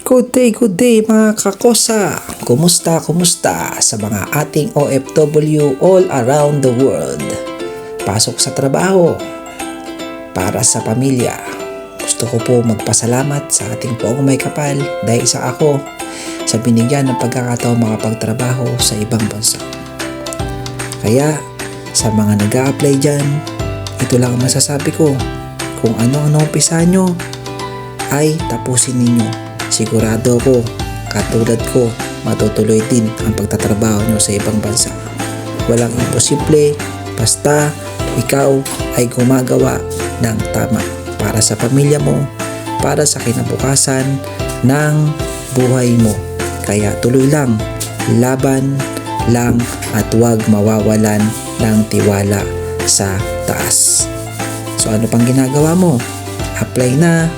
Good day mga kakosa! Kumusta sa mga ating OFW all around the world? Pasok sa trabaho, para sa pamilya. Gusto ko po magpasalamat sa ating poong may kapal dahil sa ako sa binigyan ng pagkakataon makapagtrabaho sa ibang bansa. Kaya sa mga nag-a-apply dyan, ito lang ang masasabi ko. Kung ano ang umpisa nyo, ay tapusin ninyo. Sigurado ko, katulad ko, matutuloy din ang pagtatrabaho nyo sa ibang bansa. Walang imposible, basta ikaw ay gumagawa ng tama para sa pamilya mo, para sa kinabukasan ng buhay mo. Kaya tuloy lang, laban lang at huwag mawawalan ng tiwala sa taas. So ano pang ginagawa mo? Apply na